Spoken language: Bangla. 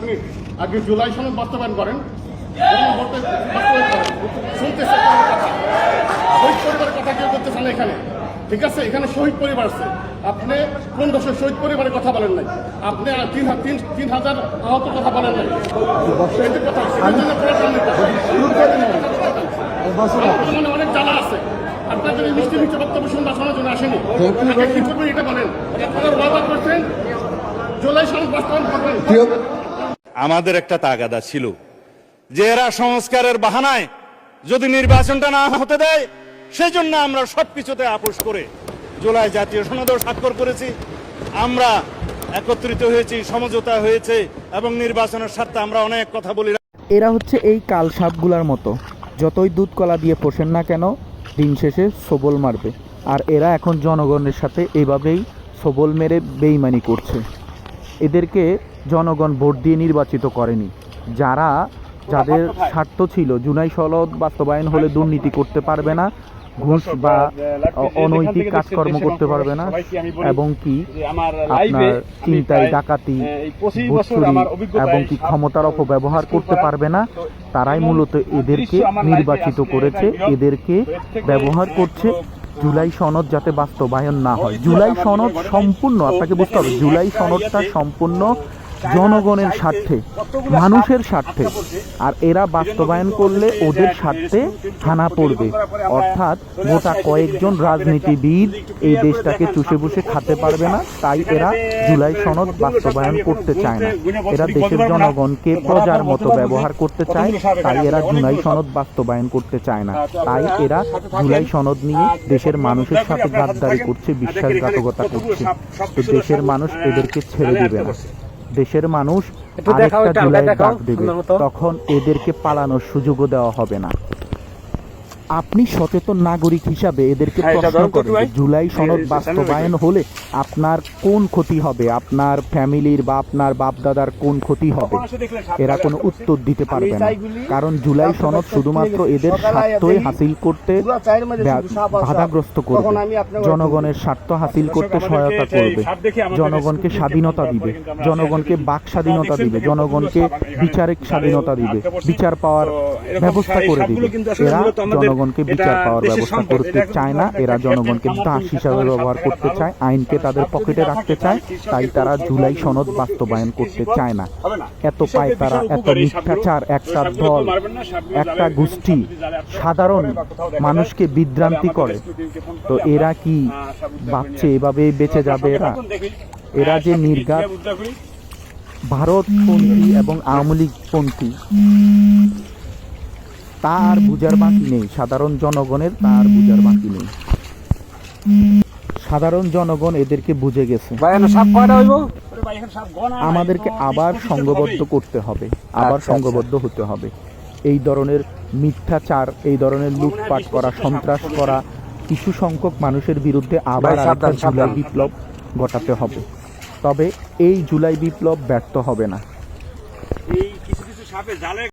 মিনিট আগে জুলাই সনদ বাস্তবায়ন করেন, শুনতেছে শহীদ পরিবারের কথা কেউ করতে চান এখানে, ঠিক আছে? এখানে শহীদ পরিবার আছে, আপনি কোন দেশের শহীদ পরিবারের কথা বলেন নাই, আপনি 3,000 আহত কথা বলেন নাই। অনেক জ্বালা আছে, আপনার যদি মিষ্টি মিষ্টি বক্তব্য শুনবা শোনার জন্য আসেনি, এটা বলেন ওয়াদা করছেন জুলাই সনদ বাস্তবায়ন করবেন। আমাদের একটা তাগাদা ছিল যে এরা সংস্কারের বাহানায় যদি নির্বাচনটা না হতে দেয়, সেই জন্য আমরা সবকিছুতে আপোষ করে জুলাই জাতীয় সনদেও স্বাক্ষর করেছি। আমরা একত্রিত হয়েছি, সমঝোতা হয়েছে এবং নির্বাচনের স্বার্থে আমরা অনেক কথা বলি। এরা হচ্ছে এই কাল সাপগুলার মতো, যতই দুধ কলা দিয়ে পোষেন না কেন দিন শেষে সবল মারবে। আর এরা এখন জনগণের সাথে এভাবেই সবল মেরে বেইমানি করছে। এদেরকে জনগণ ভোট দিয়ে নির্বাচিত করেনি। যাদের স্বার্থ ছিল জুলাই সনদ বাস্তবায়ন হলে দুর্নীতি করতে পারবে না, ঘুষ বা অনৈতিক কাজকর্ম করতে পারবে না, এবং কি আপনার চিন্তায় ডাকাতি, চুরি এবং কি ক্ষমতার অপব্যবহার করতে পারবে না, তারাই মূলত এদেরকে নির্বাচিত করেছে। এদেরকে ব্যবহার করছে জুলাই সনদ যাতে বাস্তবায়ন না হয়। জুলাই সনদ সম্পূর্ণ, আপনাকে বুঝতে হবে, জুলাই সনদটা সম্পূর্ণ জনগণের স্বার্থে, মানুষের স্বার্থে। আর এরা বাস্তবায়ন করলে ওদের স্বার্থে হানা পড়বে। অর্থাৎ গোটা কয়েকজন রাজনীতিবিদ এই দেশটাকে চুষে বুষে খেতে পারবে না। তাই এরা জুলাই সনদ বাস্তবায়ন করতে চায় না। এরা দেশের জনগণকে প্রজার মতো ব্যবহার করতে চায়, তাই এরা জুলাই সনদ বাস্তবায়ন করতে চায় না। তাই এরা জুলাই সনদ নিয়ে দেশের মানুষের সাথে গাদ্দারি করছে, বিশ্বাসঘাতকতা করছে। তো দেশের মানুষ এদেরকে ছেড়ে দেবে না। দেশের মানুষ আরেকটা জুলাই ডাক দেবে, তখন এদেরকে পালানোর সুযোগও দেওয়া হবে না। আপনি সচেতন নাগরিক হিসাবে এদেরকে প্রশ্ন করেন, জুলাই সনদ বাস্তবায়ন হলে আপনার কোন ক্ষতি হবে, আপনার ফ্যামিলির বা আপনার বাপদাদার কোন ক্ষতি হবে? এরা কোনো উত্তর দিতে পারবে না, কারণ জুলাই সনদ শুধুমাত্র এদের স্বার্থই হাসিল করতে বাধাগ্রস্ত করবে, জনগণের স্বার্থ হাসিল করতে সহায়তা করবে, জনগণকে স্বাধীনতা দিবে, জনগণকে বাক স্বাধীনতা দিবে, জনগণকে বিচারিক স্বাধীনতা দিবে, বিচার পাওয়ার ব্যবস্থা করে দিবে। এরা জনগণকে বিচার পাওয়ার ব্যবস্থা করতে চায় না। এরা জনগণকে দাস হিসাবে ব্যবহার করতে চায়, আইনকে তাদের পকেটে রাখতে চায়। তাই তারা জুলাই সনদ বাস্তবায়ন করতে চায় না। এত পায় তারা, এত মিথ্যাচার, একটা দল, একটা গোষ্ঠী সাধারণ মানুষকে বিভ্রান্তি করে। তো এরা কি ভাবছে এভাবে বেঁচে যাবে? এরা যে নির্ঘাত ভারতপন্থী এবং আওয়ামী লীগপন্থী, তা আর বুঝার বাকি নেই সাধারণ জনগণের, তা আর বুঝার বাকি নেই। সাধারণ জনগণ এদেরকে বুঝে গেছে। আমাদেরকে আবার সংঘবদ্ধ করতে হবে, আবার সংঘবদ্ধ হতে হবে। এই ধরনের মিথ্যাচার, এই ধরনের লুটপাট করা, সন্ত্রাস করা কিছু সংখ্যক মানুষের বিরুদ্ধে আবার একটা জুলাই বিপ্লব ঘটাতে হবে। তবে এই জুলাই বিপ্লব ব্যর্থ হবে না।